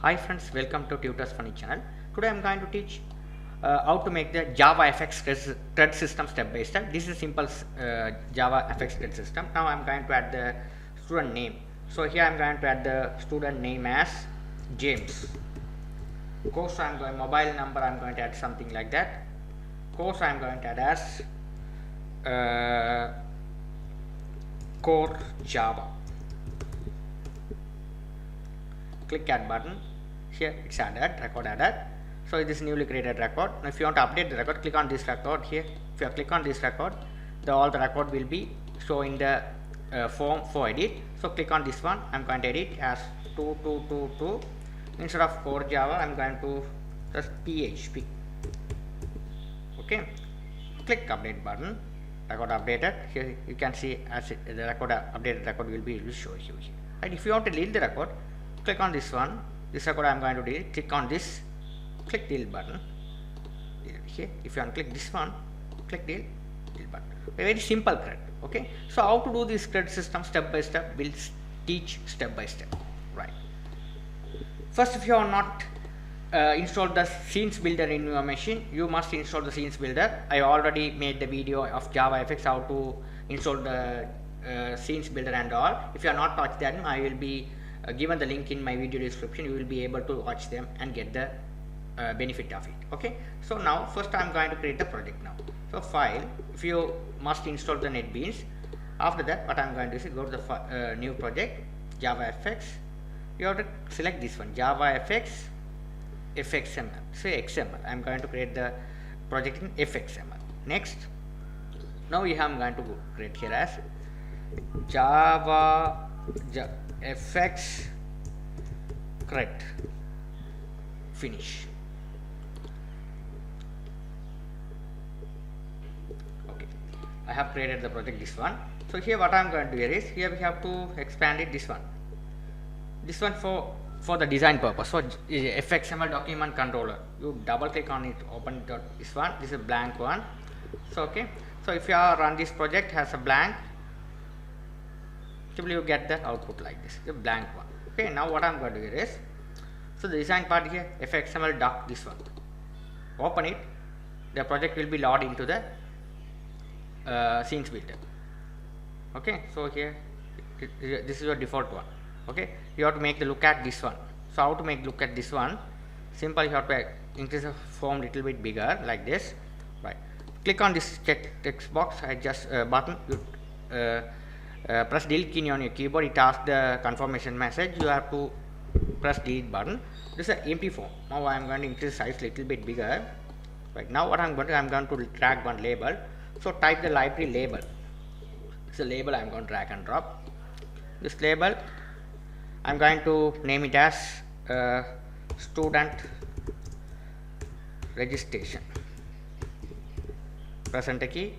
Hi friends, welcome to Tutors Funny channel. Today I am going to teach how to make the JavaFx thread system step by step. This is a simple JavaFx thread system. Now I am going to add the student name. So here I am going to add the student name as James. Course I am going mobile number I am going to add something like that. Course I am going to add as core Java. Click add button. Here it's added, record added. So this newly created record. Now if you want to update the record, click on this record here. If you click on this record, all the record will be showing the form for edit. So click on this one. I'm going to edit as 2222. Instead of core Java, I'm going to just PHP. Okay. Click update button. Record updated. Here you can see as the record updated record will show you here. And if you want to delete the record, click on this one. This record I am going to delete. Click on this. Click delete button. Here, if you want to click this one, click delete button. A very simple CRUD. Okay. So how to do this CRUD system step by step? We'll teach step by step. Right. First, if you are not installed the scenes builder in your machine, you must install the scenes builder. I already made the video of JavaFX how to install the scenes builder and all. If you are not watched them, I will be given the link in my video description. You will be able to watch them and get the benefit of it. Okay. So now first I am going to create the project now. So file. If you must install the NetBeans. After that, what I am going to do is go to the new project JavaFX. You have to select this one JavaFX fxml. Say XML. I am going to create the project in fxml. Next, now I am going to create here as JavaFX Crud. Finish. Okay, I have created the project this one. So here what I am going to do here is here we have to expand it this one. This one for the design purpose. So fxml document controller. You double click on it, open this one. This is a blank one. So okay. So if you run this project has a blank, you get the output like this, a blank one. Okay. Now what I am going to do here is, so the design part here fxml doc this one. Open it. The project will be loaded into the scenes builder. Okay. So here this is your default one. Okay, you have to make the look at this one. So how to make look at this one? Simple, you have to increase the form little bit bigger like this. Right. Click on this text box. I just button. You press delete key on your keyboard. It asks the confirmation message. You have to press delete button. This is an empty form. Now I am going to increase size little bit bigger. Right. Now what I am going to drag one label. So type the library label. It's a label I am going to drag and drop. This label I am going to name it as student registration. Press enter key.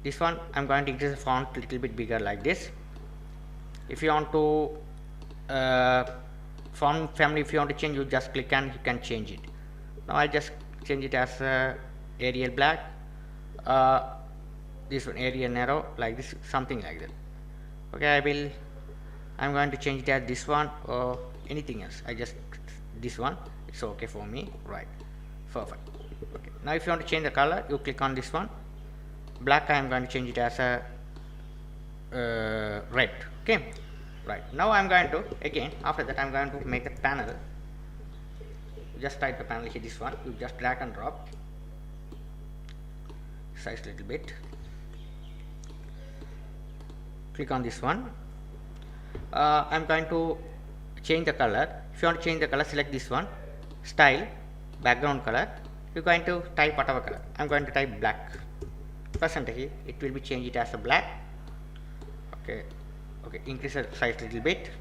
This one I am going to increase the font little bit bigger like this. If you want to font family, if you want to change, you just click and you can change it. Now I'll just change it as Arial black. This one Arial narrow like this, something like that. Okay, I'm going to change it as this one or anything else. I just this one. It's okay for me. Right. Perfect. Okay. Now if you want to change the color, you click on this one. Black. I am going to change it as a red. Okay. Right. Now I am going to again. After that, I am going to make the panel. Just type the panel here. This one. You just drag and drop. Size little bit. Click on this one. I am going to change the color. If you want to change the color, select this one, style, background color. You are going to type whatever color. I am going to type black. Press enter key. It will be changed it as a black. Okay. Okay. Increase the size a little bit.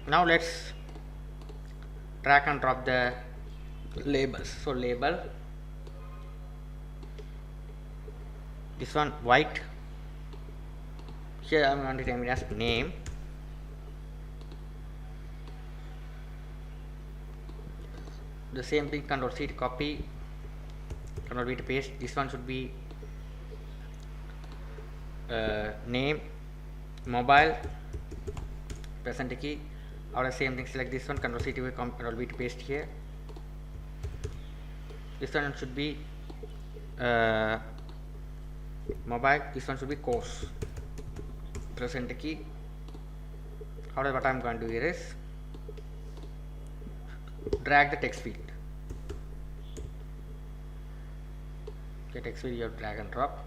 Now let's drag and drop the labels. So label. This one white. Here I am going to name it as name. The same thing, Control C to copy, Control V to paste. This one should be name mobile, press enter key. Or same thing, select this one, Ctrl C to Ctrl V to paste here. This one should be mobile, this one should be course. Press enter key. However, what I am going to do here is drag the text field. Okay, text field you have drag and drop.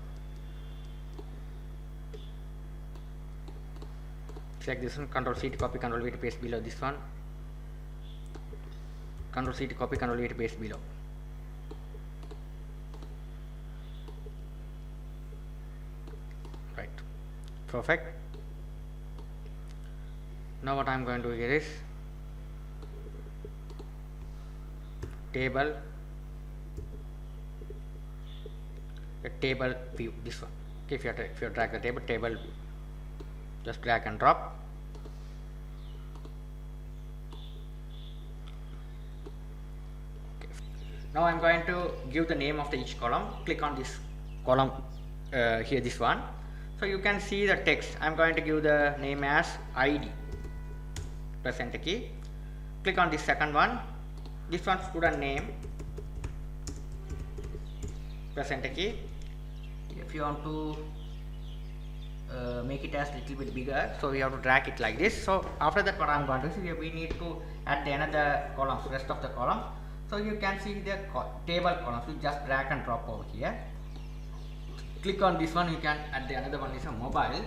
Select this one, Ctrl C to copy, Ctrl V to paste below this one. Ctrl C to copy, Ctrl V to paste below. Right, perfect. Now what I am going to do here is table, a table view, this one. Okay, if you drag the table view, just drag and drop. Okay. Now I am going to give the name of each column. Click on this column here, this one. So you can see the text. I am going to give the name as ID. Press enter key. Click on this second one. This one student name. Press enter key. If you want to make it as little bit bigger, so we have to drag it like this. So after that, what I am going to do, we need to add the another columns, rest of the columns. So you can see the table columns. You just drag and drop over here. Click on this one. You can add the another one is a mobile.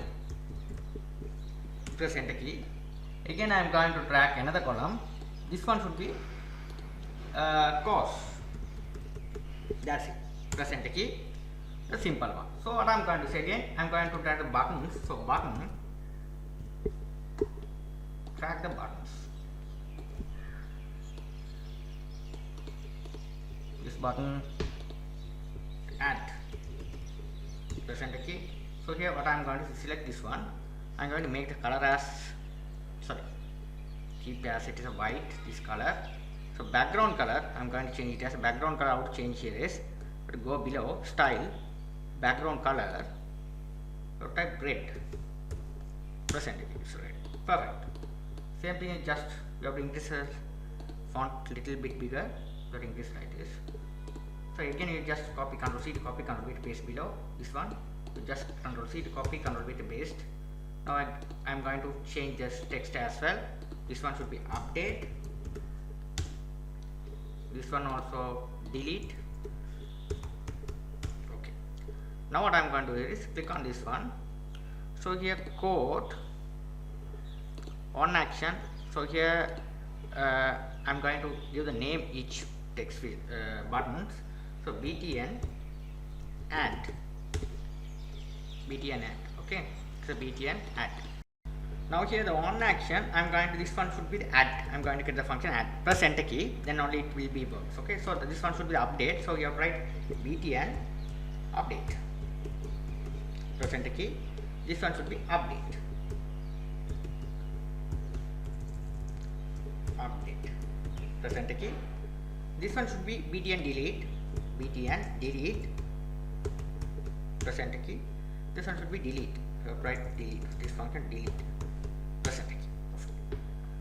Press enter key. Again, I am going to drag another column. This one should be course. That's it. Press enter key. The simple one. So what I am going to say again, I am going to drag the buttons. So button, drag the buttons. This button, add. Press enter key. So here what I am going to select this one. I am going to make the color as, keep as it is a white, this color. So background color, I am going to change it as a background color. How to change here is, to go below style, background color, so type red. Press enter key. It's red. Perfect. Same thing, just you have to increase the font little bit bigger. You have to increase like this. So again, you just copy, Ctrl C to copy, Ctrl V to paste below this one. So just Ctrl C to copy, Ctrl V to paste. Now I am going to change this text as well. This one should be update. This one also delete. Okay. Now what I am going to do is click on this one. So here code on action. So here I am going to give the name each text field buttons. So btn add. Okay. So btn add. Now here the on action, I am going to, this one should be the add. I am going to get the function add. Press enter key, then only it will be works. Okay, so this one should be the update. So you have to write btn update. Press enter key. This one should be update. Update. Press enter key. This one should be btn delete. Btn delete. Press enter key. This one should be delete. So write delete. This function delete. Press enter key.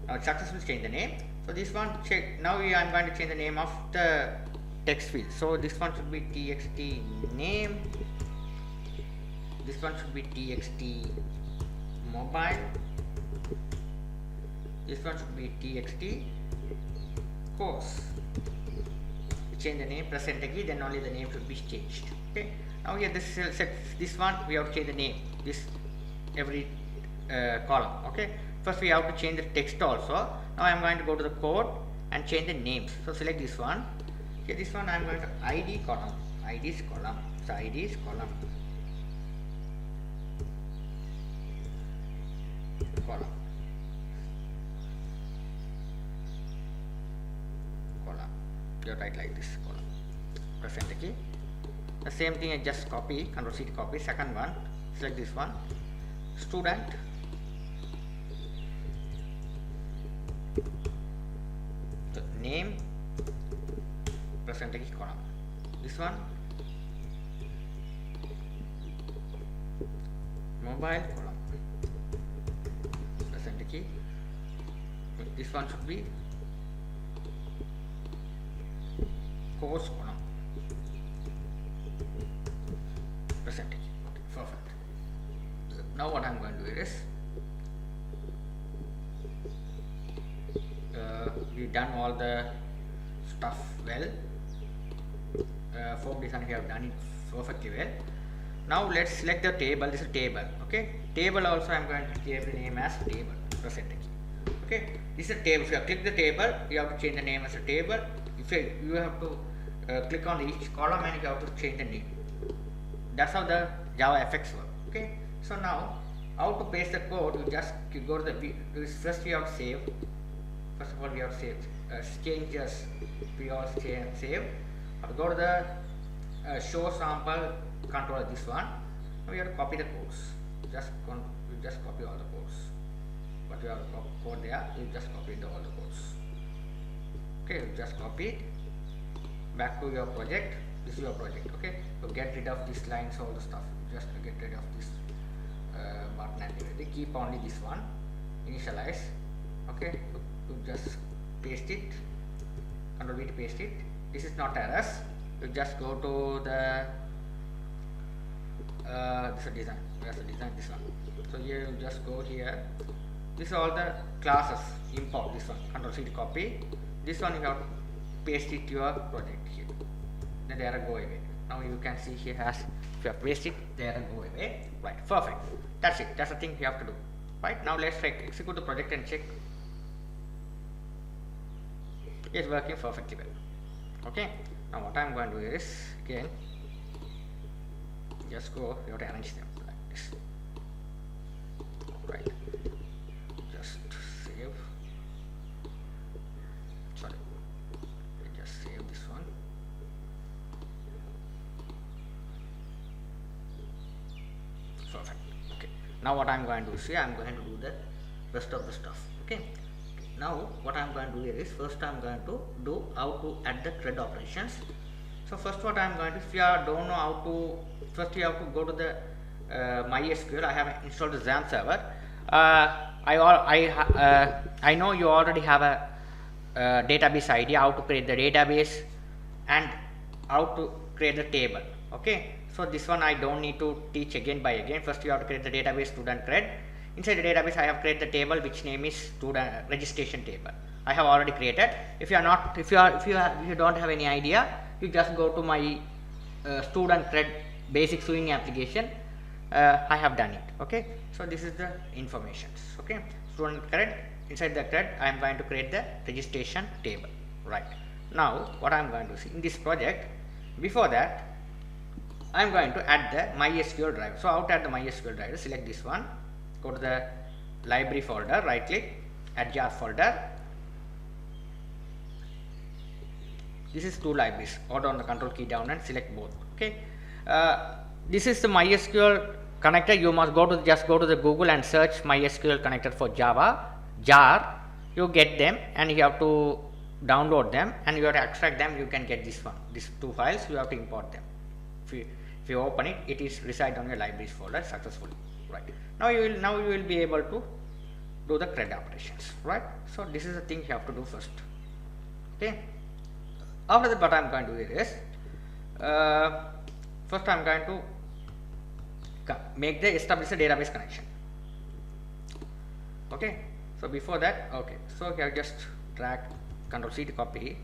Now it successfully changed the name. So this one check. Now I am going to change the name of the text field. So this one should be txt name. This one should be txt mobile. This one should be txt course. Change the name, press enter key, then only the name should be changed. Okay. Now here this one we have to change the name. This every column. Okay. First we have to change the text also. Now I am going to go to the code and change the names. So select this one. Here this one I am going to ID column. IDs column. So IDs column. Column. You write like this column. Press enter key. The same thing, I just copy, Ctrl C to copy. Second one, select this one. Student. The name. Press enter key column. This one. Mobile column. key. This one should be course column percentage. Okay, perfect. Now what I'm going to do is we've done all the stuff well. Form design we have done it perfectly well. Now let's select the table. This is a table. Okay, table also I'm going to give the name as table percentage. Okay, this is a table. If you click the table, you have to change the name as a table. If you have to click on each column and you have to change the name. That's how the JavaFX works. Okay, so now how to paste the code? You go to the first you have to save. First of all, we have to save changes. We also save. Go to the show sample control. This one. Now we have to copy the codes. Just copy all the codes. What you have to code there, you just copy all the codes. Okay, you just copy it. Back to your project. This is your project. Okay, so get rid of these lines, all the stuff. Just get rid of this button and everything. Keep only this one. Initialize. Okay, you just paste it. Control V to paste it. This is not errors. You just go to the this is design. That's the design. This one. So here you just go here. This is all the classes. Import this one. Control C to copy. This one you have to paste it to your project here. Then the error go away. Now you can see here has if you have pasted it, the error go away. Right. Perfect. That's it. That's the thing you have to do. Right. Now let's execute the project and check. It's working perfectly well. Okay. Now what I'm going to do is again just go. You have to arrange them like this. Right. Just save. Sorry. Just save this one. Perfect. Okay. Now what I'm going to see, I'm going to do the rest of the stuff. Okay. Now what I'm going to do here is first I'm going to do how to add the CRUD operations. So first what I'm going to, if you don't know how to, first you have to go to the MySQL. I have installed the XAMPP server. I know you already have a database idea, how to create the database and how to create the table. Okay, so this one I don't need to teach again by again. First you have to create the database student CRUD. Inside the database I have created the table which name is student registration table. I have already created. If you don't have any idea, you just go to my student CRUD basic sewing application. I have done it. Okay, so this is the information. Okay, student CRUD. Inside the CRUD I am going to create the registration table. Right. Now what I am going to see in this project, before that I am going to add the MySQL drive. So how to add the MySQL drive? Select this one. Go to the library folder, right click, add jar folder. This is two libraries. Hold on the control key down and select both. Okay, this is the MySQL connector. You must just go to the Google and search MySQL connector for Java jar. You get them and you have to download them and you have to extract them. You can get this one, these two files. You have to import them. If you open it, it is reside on your libraries folder successfully. Right. Now you will be able to do the CRUD operations. Right. So this is the thing you have to do first. Okay. After that, what I am going to do is first I am going to establish a database connection. Okay. So before that, okay. So here just drag Ctrl C to copy.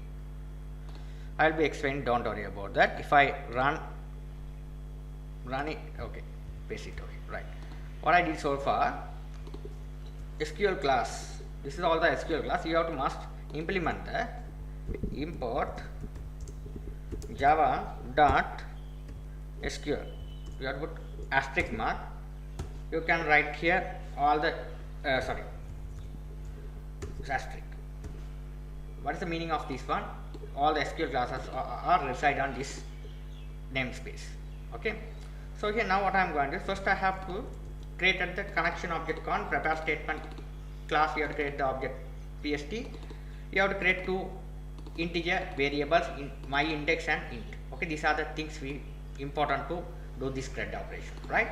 I will be explaining. Don't worry about that. If I run it, okay, paste it. Okay, right. What I did so far, SQL class. This is all the SQL class. You must implement the import java dot SQL. You have to put asterisk mark. You can write here all the asterisk. What is the meaning of this one? All the SQL classes are reside on this namespace. Okay. So here now what I am going to do, first I have to create the connection object con prepare statement class. You have to create the object PST. You have to create two integer variables in my index and int. Okay, these are the things we important to do this CRUD operation, right?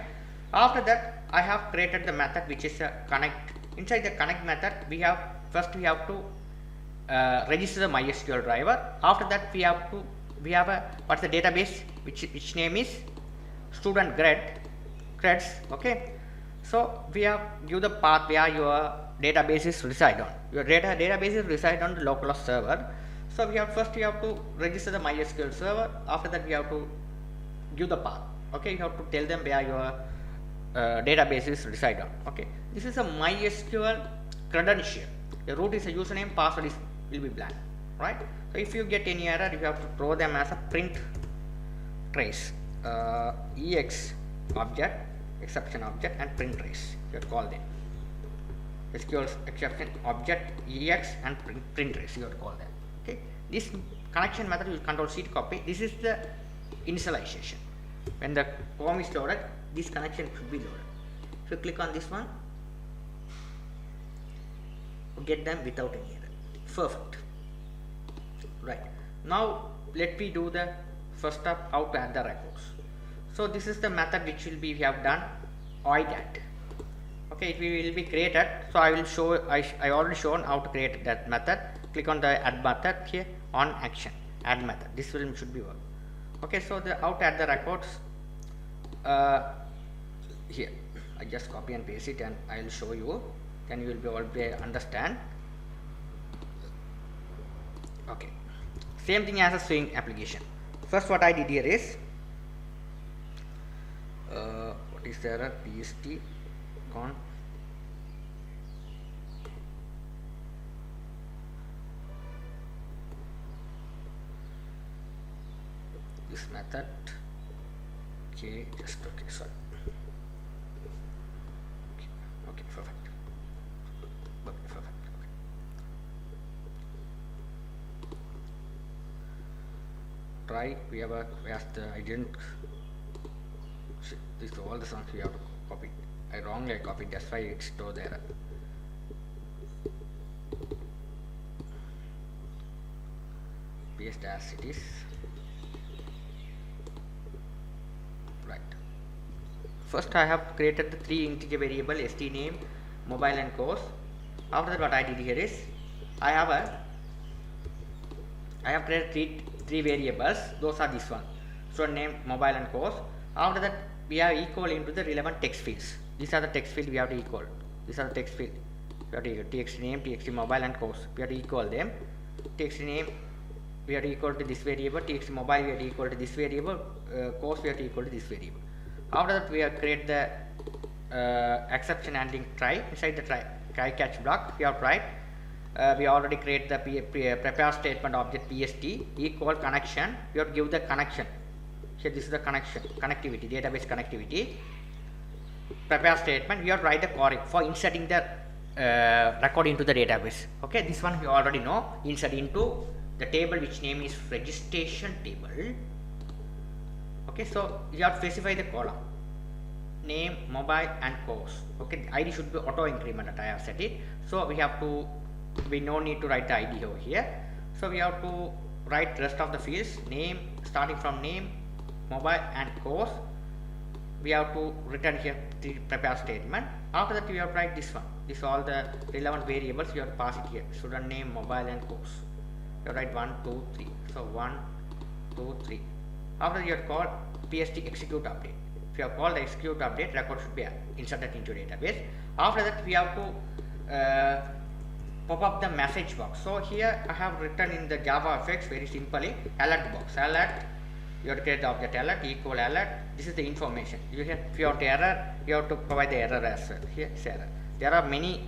After that I have created the method which is a connect inside the connect method we have to register the MySQL driver. After that we have a what's the database which name is student creds. Okay, so we have give the path where your databases reside on. Your databases reside on the localhost server. So we have to register the MySQL server. After that we have to give the path. Okay, you have to tell them where your databases reside on. Okay, this is a MySQL credential. The root is a username, password will be blank, right? So if you get any error, you have to throw them as a print trace, ex object, exception object, and print trace. You have to call them SQL exception object ex and print trace. You have to call them. Okay, this connection method will control C to copy. This is the initialization. When the form is loaded, this connection should be loaded. If you click on this one, you get them without any error. Perfect. Right. Now let me do the first step, how to add the records. So this is the method which we have done void add. Okay, it will be created. So I will show. I already shown how to create that method. Click on the add method here on action add method. This should be work. Okay, so the how to add the records. Here I just copy and paste it and I will show you, then you will be able to understand. Okay, same thing as a swing application. First what I did here is what is the error? PST gone. This method. Okay, just okay, sorry. Okay, perfect. Okay, perfect. Okay. Try. We have I didn't. This is all the songs we have to copy. I wrongly copied. That's why it stole the error. Paste as it is. Right. First I have created the 3 integer variable st name, mobile and course. After that what I did here is I have created three variables. Those are this one, student name, mobile and course. After that we have equal into the relevant text fields. These are the text fields we have to equal. These are the text field. We have to equal txt name, txt mobile and course. We have to equal them. Txt name we have to equal to this variable, txt mobile we have to equal to this variable, course we have to equal to this variable. After that we have create the exception handling try. Inside the try catch block we have tried. We already create the prepare statement object pst equal connection. We have to give the connection. Here this is the connectivity, database connectivity. Prepare statement we have to write the query for inserting the record into the database. Okay, this one you already know. Insert into the table which name is registration table. Okay, so you have to specify the column name, mobile and course. Okay, ID should be auto incremented. I have set it. So we no need to write the ID over here. So we have to write rest of the fields, name, starting from name, mobile and course. We have to return here the prepare statement. After that we have to write this one. This all the relevant variables you have to pass it here. Student name, mobile and course. You write 1, 2, 3. So 1, 2, 3. After you have called PST execute update. If you have called the execute update, record should be inserted into database. After that we have to pop up the message box. So here I have written in the JavaFx very simply alert box. Alert, you have to create the object alert equal alert. This is the information. If you have the error, you have to provide the error as well. Here is error. There are many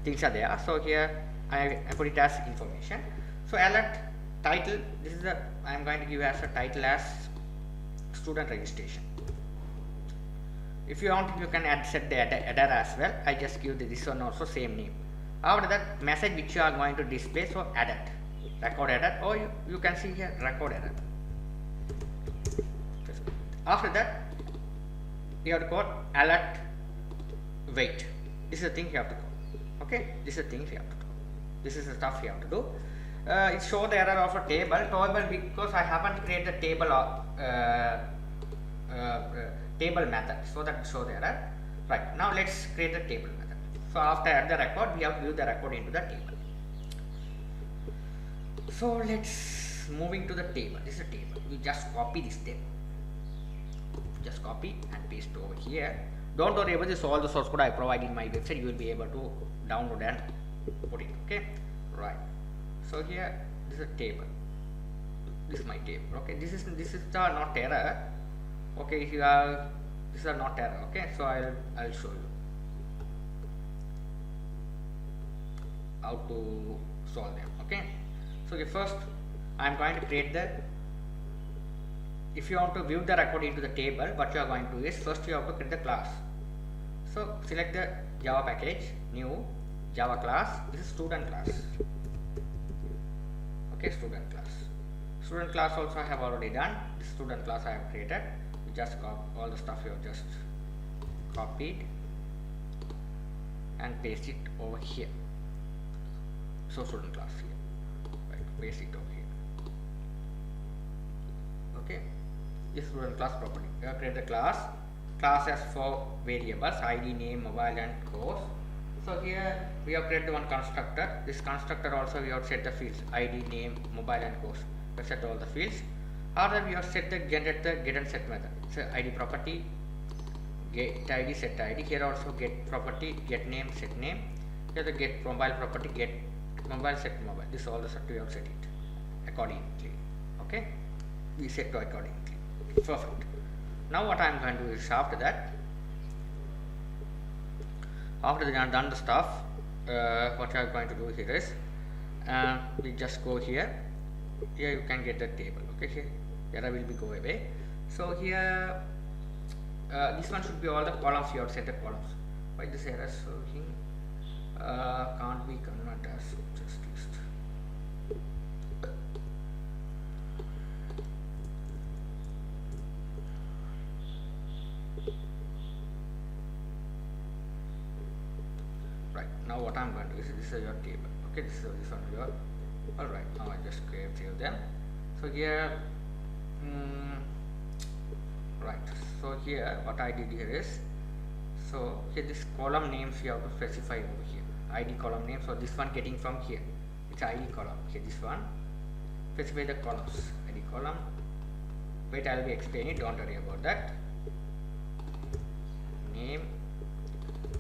things are there. So here I put it as information. So alert title, this is the I am going to give as a title as student registration. If you want, you can set the header as well. I just give this one also same name. After that message which you are going to display, so added record error, or you can see here record error. After that you have to call alert wait. This is the thing you have to call. Okay, this is the thing you have to call. This is the stuff you have to do. It show the error of a table because I haven't created the table method, so that show the error. Right, now let's create the table method. So after add the record, we have to view the record into the table. So let's moving to the table. This is a table. You just copy this table. Just copy and paste over here. Don't worry about this. All the source code I provide in my website, you will be able to download and put it. Okay, right. So here, this is a table. This is my table. Okay, this is the not error. Okay, if you have this is a not error. Okay, so I'll show you how to solve them. Okay, so first I am going to create the. If you want to view the record into the table, what you are going to do is first you have to create the class. So select the Java package, new Java class. This is student class. Okay, student class. Student class also I have already done. This student class I have created. You just copy all the stuff you have just copied and paste it over here. So student class here. Right, paste it over here. Okay. This student class property. We have created the class. Class has 4 variables: ID, name, mobile, and course. So here we have created one constructor. This constructor also we have set the fields: ID, name, mobile, and course. We have set all the fields. After we have set the generate the get and set method. So ID property, get ID, set ID. Here also get property, get name, set name. Here the get mobile property, get mobile, set mobile. This all the stuff we have set it accordingly. Okay, we set to accordingly. Perfect. Now what I am going to do is after that, after we have done the stuff, what I am going to do here is we just go here. Here you can get the table. Okay, here error will be go away. So here this one should be all the columns you have set the columns. Why this error showing can't be converted as just list. Right, now what I am going to do is this is your table. Okay, this one your. Alright, now I just save them. So here right, so here what I did here is, so here this column names you have to specify over here. ID column name, so this one getting from here, it's ID column. Here this one specify the columns. ID column, wait, I will be explaining, don't worry about that. Name,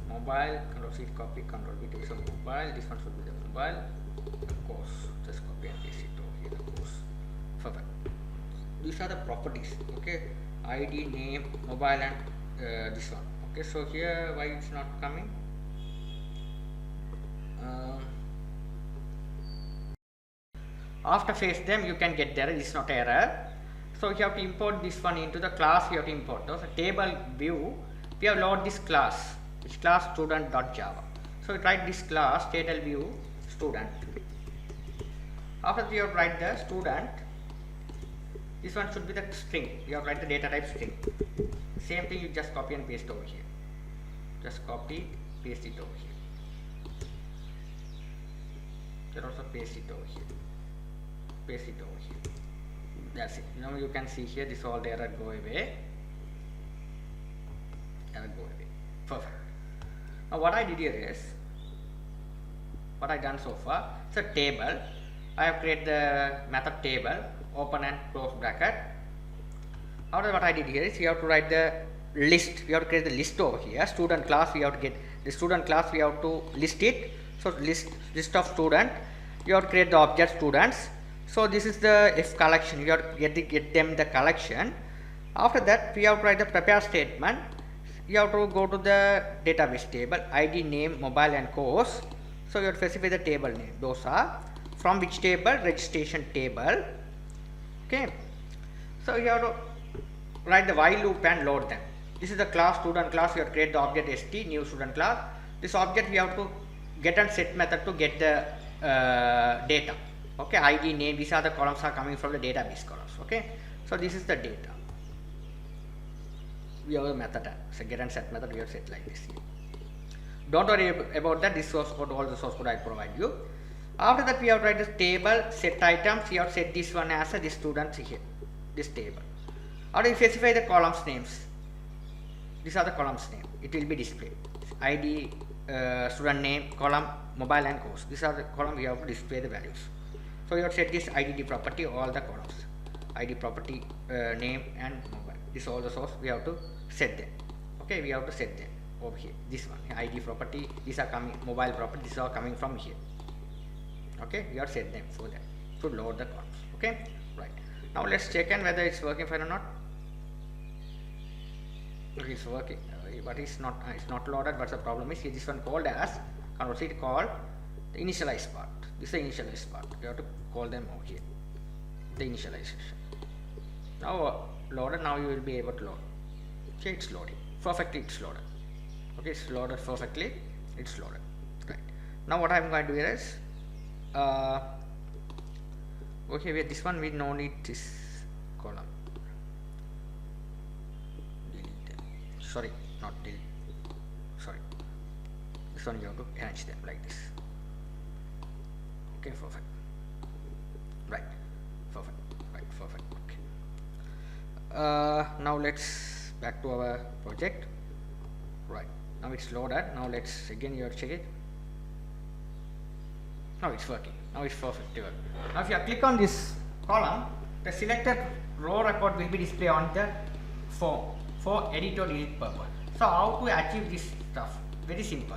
mobile, control C copy, control V to mobile. This one should be the mobile. Of course, just copy and paste it over here. Of course, perfect. These are the properties. Okay, ID, name, mobile, and this one. Okay, so here why it's not coming? After face them, you can get there. It's not error. So you have to import this one into the class. You have to import those table view. We have load this class. It's class student.java. So you write this class table view student. After you have write the student, this one should be the string. You have write the data type string. Same thing, you just copy and paste over here. Just copy, paste it over here. You can also paste it over here. Paste it over here. That's it. Now you can see here this all the error go away. Error go away. Perfect. Now what I did here is, what I done so far, it's a table. I have created the method table, open and close bracket. After what I did here is, you have to write the list. We have to create the list over here. Student class, we have to get the student class, we have to list it. So list of student, you have to create the object students. So this is the if collection, you have to get them the collection. After that we have to write the prepare statement. You have to go to the database table, ID, name, mobile, and course. So you have to specify the table name. Those are from which table? Registration table. Okay. So you have to write the while loop and load them. This is the class student class. You have to create the object st new student class. This object we have to get and set method to get the data. Okay, ID, name, these are the columns are coming from the database columns. Okay, so this is the data. We have a method, so get and set method we have set like this here. Don't worry about that. This source code, all the source code I provide you. After that we have to write this table set items. You have set this one as this student here, this table. Or you specify the columns names. These are the columns name. It will be displayed. ID, student name, column, mobile and course. These are the column we have to display the values. So you have to set this IDD property all the columns. ID property, name and mobile. This all the source we have to set them. Okay, we have to set them over here. This one ID property. These are coming mobile property. These are coming from here. Okay, we have to set them for that to load the columns. Okay, right. Now let's check and whether it's working fine or not. Okay, it's working, but it's not loaded. But the problem is here, this one called as convert it called the initialize part. This is the initialize part. You have to call them over here. The initialization. Now loaded. Now you will be able to load. Okay, it's loading perfectly. It's loaded. Okay, it's loaded perfectly. It's loaded. Right. Now what I'm going to do here is okay, with this one we no need this column. Delete them. Sorry, not delete. Sorry. This one you have to arrange them like this. Okay, perfect. Right. Perfect. Right. Perfect. Okay. Now let's back to our project. Right. Now it's loaded. Now let's again you have to check it. Now it's working. Now it's perfectly working. Now if you click on this column, the selected row record will be displayed on the form for edit or delete purpose. So how to achieve this stuff? Very simple.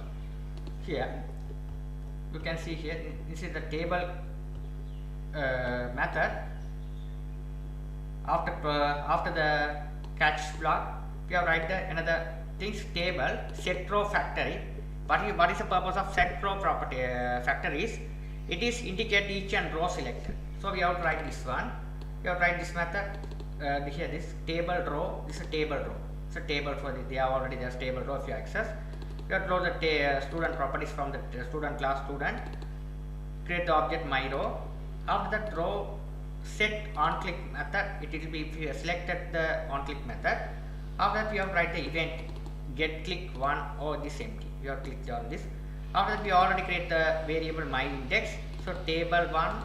Here you can see here, this is the table method. After the catch block, we have write the another things table set row factory. What is the purpose of set row property factories? It is indicate each and row selected. So we have to write this one. We have to write this method here. This table row. This is a table row. It's a table for they are already there's table row. If you access, you have to load the student properties from the student class student. Create the object my row. After that row set on click method. It will be if you selected the on click method. After that we have to write the event get click one or this empty. You have clicked on this. After that we already create the variable my index. So table 1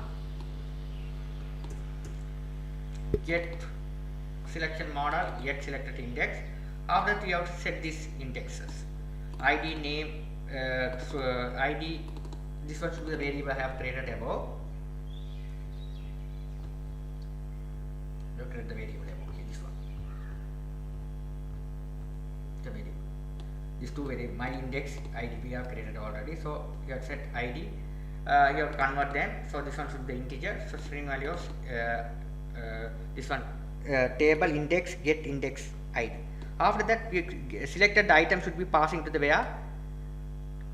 get selection model get selected index. After that we have to set these indexes. ID name ID, this one should be the variable I have created above. You create the variable above here, this one. The variable. These two variables, my index ID we have created already. So you have set ID. You have to convert them. So this one should be integer. So string values. This one table index get index ID. After that, we selected the item should be passing to the where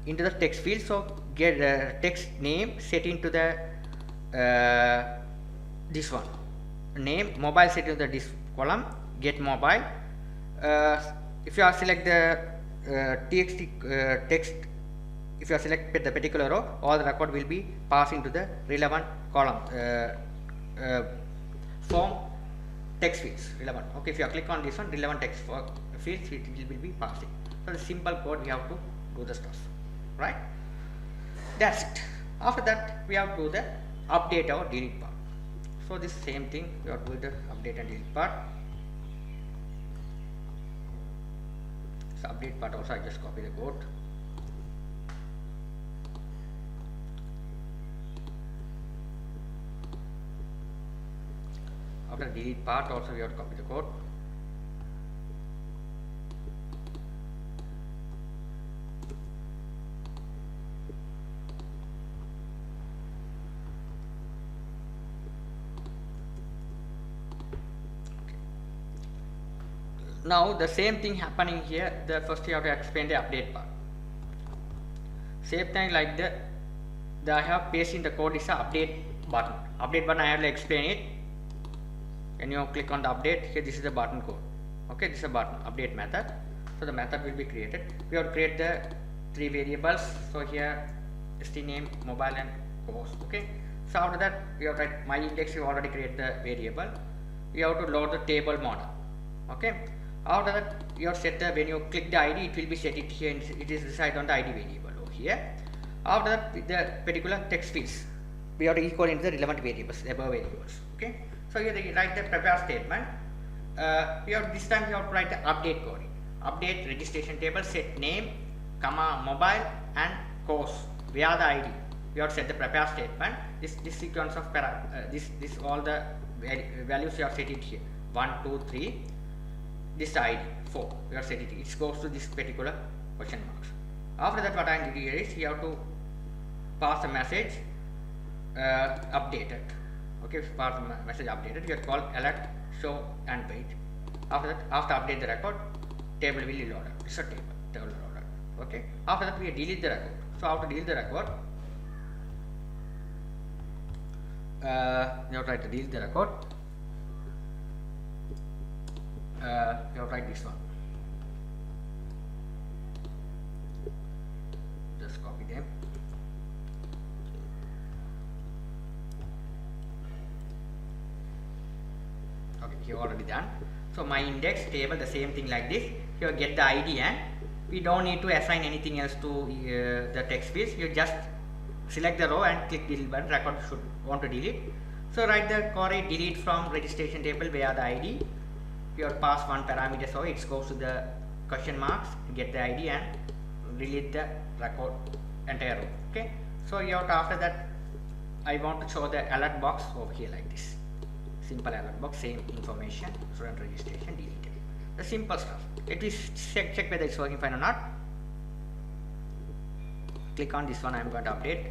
into the text field. So get text name set into the this one name mobile set into the this column get mobile. If you are select the txt text, if you are select the particular row, all the record will be passing to the relevant column form text fields relevant. Okay, if you click on this one relevant text for fields, it will be passing. So the simple code we have to do the stuff, right? That's it. After that we have to do the update or delete part. So this same thing we have to do the update and delete part. So update part also I just copy the code. After delete part also we have to copy the code. Okay. Now the same thing happening here. The first you have to explain the update part. Same thing like the I have pasted in the code is a update button. Update button I have to explain it. When you click on the update, here this is the button code. Okay, this is a button update method. So the method will be created. We have to create the 3 variables. So here st name, mobile and course. Okay. So after that we have to write my index. We already create the variable. We have to load the table model. Okay. After that you have to set the when you click the ID, it will be set it here. It is decided on the ID variable over here. After that the particular text fields we have to equal into the relevant variables, above variables. Okay. So here they write the prepare statement. We have this time we have to write the update code. Update registration table set name comma mobile and course via the ID. We have to set the prepare statement. This sequence of this all the values you have set it here. 1, 2, 3. This is the ID 4. We have set it. It goes to this particular question marks. After that, what I am doing here is you have to pass the message updated. Okay, pass the message updated. You have to call alert show and wait. After that, after update the record, table will be loaded. It's a table loaded. Okay. After that, we delete the record. So after delete the record, you have to try to delete the record. You have to write this one. Just copy them. Okay, you already done. So my index table, the same thing like this. You get the ID and we don't need to assign anything else to the text fields. You just select the row and click delete button. Record should want to delete. So write the query delete from registration table via the ID. You have pass one parameter, so it goes to the question marks, get the ID and delete the record entire row. Okay. So you have to, after that, I want to show the alert box over here like this. Simple alert box, same information, student registration, deleted. The simple stuff. Let me check whether it's working fine or not. Click on this one. I am going to update.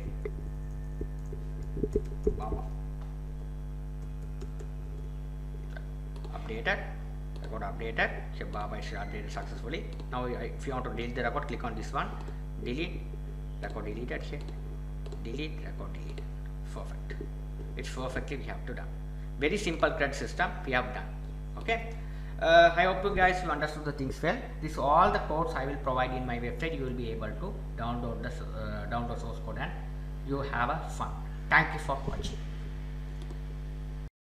Updated. Record updated. Baba is updated successfully. Now, if you want to delete the record, click on this one. Delete. Record deleted here. Delete. Record deleted. Perfect. It's perfectly we have to done. Very simple CRUD system we have done. Okay. I hope you guys understood the things well. This all the codes I will provide in my website. You will be able to download the download source code and you have a fun. Thank you for watching.